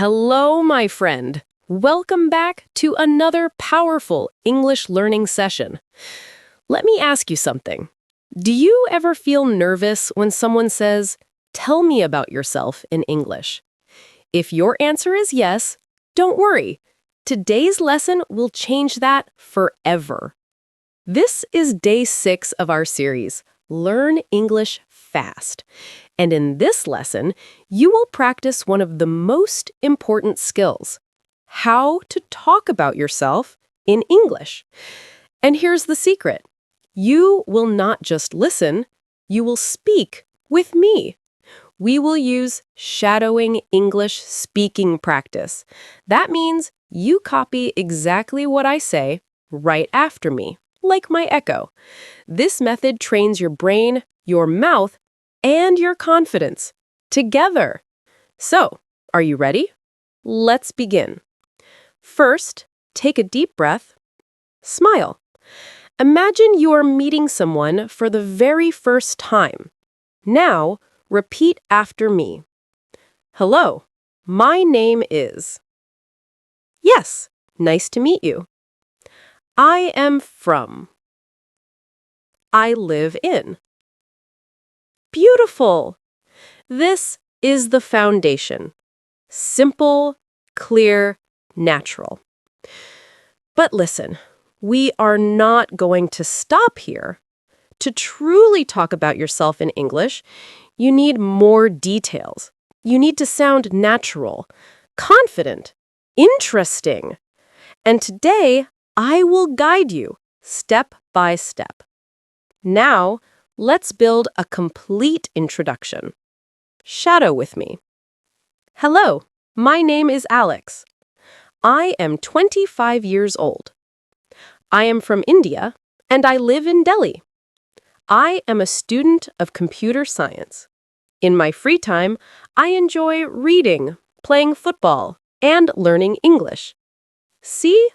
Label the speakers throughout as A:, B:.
A: Hello, my friend. Welcome back to another powerful English learning session. Let me ask you something. Do you ever feel nervous when someone says, "Tell me about yourself" in English? If your answer is yes, don't worry. Today's lesson will change that forever. This is day 6 of our series, Learn English Fast. And in this lesson, you will practice one of the most important skills, how to talk about yourself in English. And here's the secret. You will not just listen, you will speak with me. We will use shadowing English speaking practice. That means you copy exactly what I say right after me, like my echo. This method trains your brain, your mouth, and your confidence together. So, are you ready? Let's begin. First, take a deep breath. Smile. Imagine you are meeting someone for the very first time. Now, repeat after me. Hello, my name is. Yes, nice to meet you. I am from. I live in. Beautiful! This is the foundation. Simple, clear, natural. But listen, we are not going to stop here. To truly talk about yourself in English, you need more details. You need to sound natural, confident, interesting. And today, I will guide you step by step. Now, let's build a complete introduction. Shadow with me. Hello, my name is Alex. I am 25 years old. I am from India, and I live in Delhi. I am a student of computer science. In my free time, I enjoy reading, playing football, and learning English. See?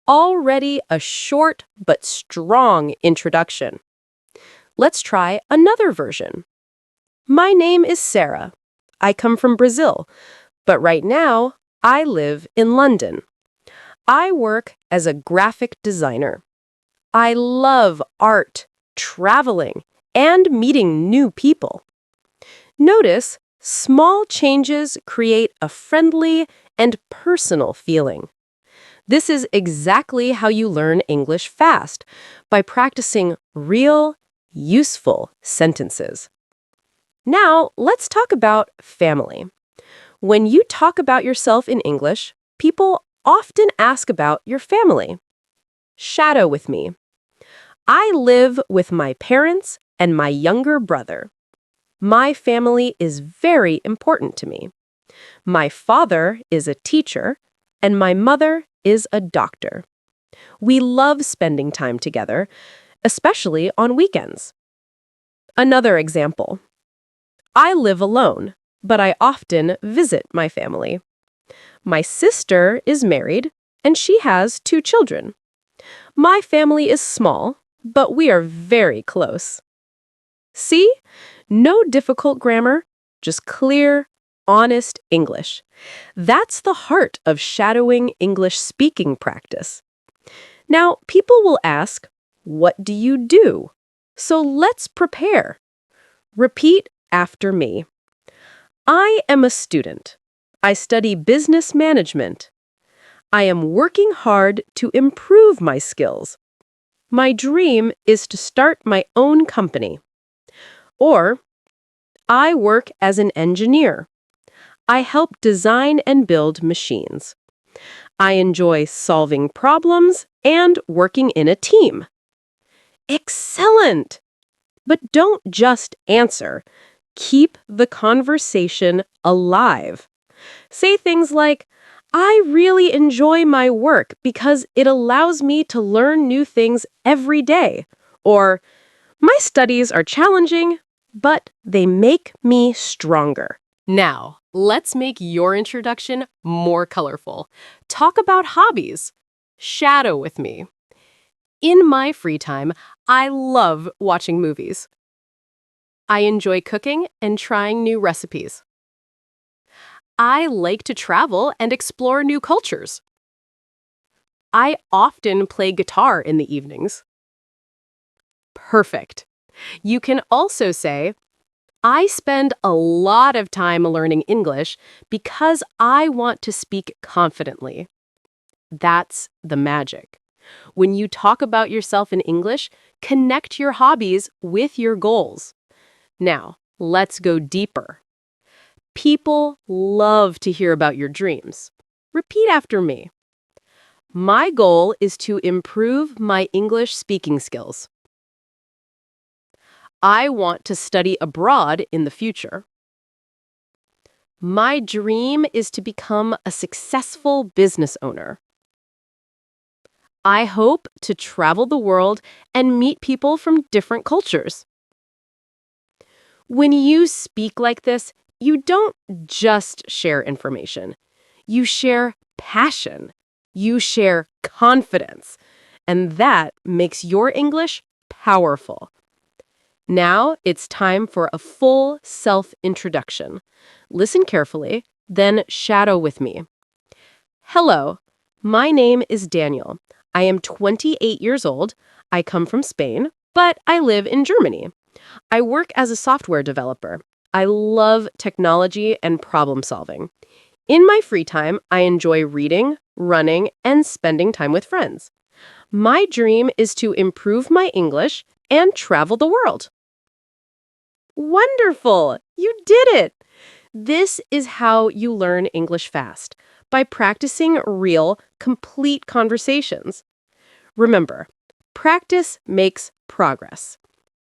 A: Already a short but strong introduction. Let's try another version. My name is Sarah. I come from Brazil, but right now I live in London. I work as a graphic designer. I love art, traveling, and meeting new people. Notice, small changes create a friendly and personal feeling. This is exactly how you learn English fast, by practicing real, useful sentences. Now, let's talk about family. When you talk about yourself in English, people often ask about your family. Shadow with me. I live with my parents and my younger brother. My family is very important to me. My father is a teacher, and my mother is a doctor. We love spending time together, especially on weekends. Another example. I live alone, but I often visit my family. My sister is married, and she has 2 children. My family is small, but we are very close. See? No difficult grammar, just clear, honest English. That's the heart of shadowing English speaking practice. Now, people will ask, what do you do? So let's prepare. Repeat after me. I am a student. I study business management. I am working hard to improve my skills. My dream is to start my own company. Or, I work as an engineer. I help design and build machines. I enjoy solving problems and working in a team. Excellent! But don't just answer. Keep the conversation alive. Say things like, I really enjoy my work because it allows me to learn new things every day. Or, my studies are challenging, but they make me stronger. Now, let's make your introduction more colorful. Talk about hobbies. Shadow with me. In my free time, I love watching movies. I enjoy cooking and trying new recipes. I like to travel and explore new cultures. I often play guitar in the evenings. Perfect. You can also say, I spend a lot of time learning English because I want to speak confidently. That's the magic. When you talk about yourself in English, connect your hobbies with your goals. Now, let's go deeper. People love to hear about your dreams. Repeat after me. My goal is to improve my English speaking skills. I want to study abroad in the future. My dream is to become a successful business owner. I hope to travel the world and meet people from different cultures. When you speak like this, you don't just share information. You share passion. You share confidence. And that makes your English powerful. Now it's time for a full self-introduction. Listen carefully, then shadow with me. Hello, my name is Daniel. I am 28 years old. I come from Spain, but I live in Germany. I work as a software developer. I love technology and problem solving. In my free time, I enjoy reading, running, and spending time with friends. My dream is to improve my English and travel the world. Wonderful! You did it! This is how you learn English fast, by practicing real, complete conversations. Remember, practice makes progress.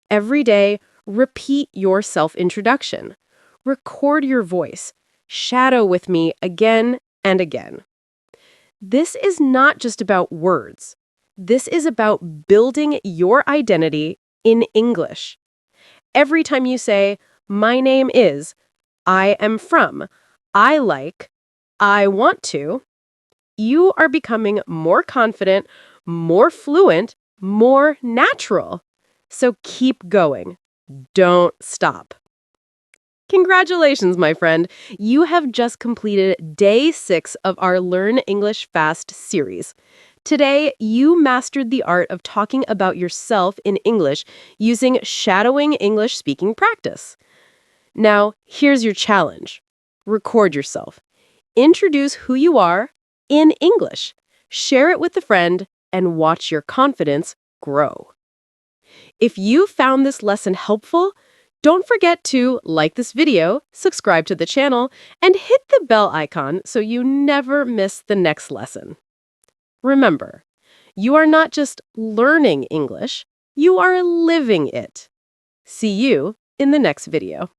A: Every day, repeat your self-introduction. Record your voice. Shadow with me again and again. This is not just about words. This is about building your identity in English. Every time you say, my name is, I am from, I like, I want to, you are becoming more confident, more fluent, more natural. So keep going. Don't stop. Congratulations, my friend. You have just completed day 6 of our Learn English Fast series. Today, you mastered the art of talking about yourself in English using shadowing English speaking practice. Now, here's your challenge. Record yourself. Introduce who you are in English. Share it with a friend and watch your confidence grow. If you found this lesson helpful, don't forget to like this video, subscribe to the channel, and hit the bell icon so you never miss the next lesson. Remember, you are not just learning English, you are living it. See you in the next video.